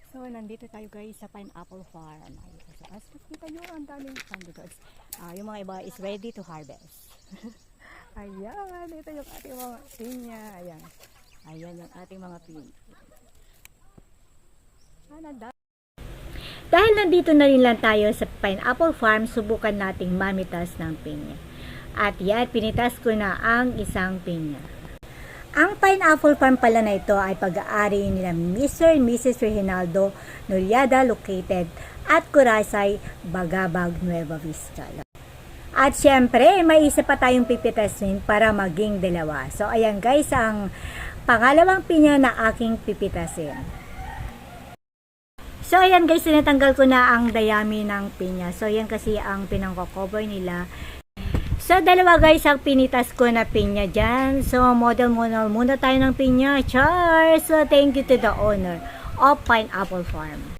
So, nandito tayo guys sa pineapple farm. Ayun. So, as kita nyo, ang daming farm because yung mga iba is ready to harvest. Ayan, ito yung ating mga pinya. Ayan. Ayan yung ating mga pinya. Dahil nandito na rin lang tayo sa pineapple farm, subukan nating mamitas ng pinya. At yan, pinitas ko na ang isang pinya. Ang pineapple farm pala na ito ay pag-aari nila Mr. and Mrs. Reginaldo Noriada located at Curasay, Bagabag, Nueva Vizcaya. At syempre, may isa pa tayong pipitasin para maging dalawa. So ayan guys, ang pangalawang pinya na aking pipitasin. So ayan guys, tinatanggal ko na ang dayami ng pinya. So ayan kasi ang pinangko-cover nila. So, dalawa guys ang pinitas ko na pinya dyan. So, model muna tayo ng pinya. Cheers! So, thank you to the owner of Pineapple Farm.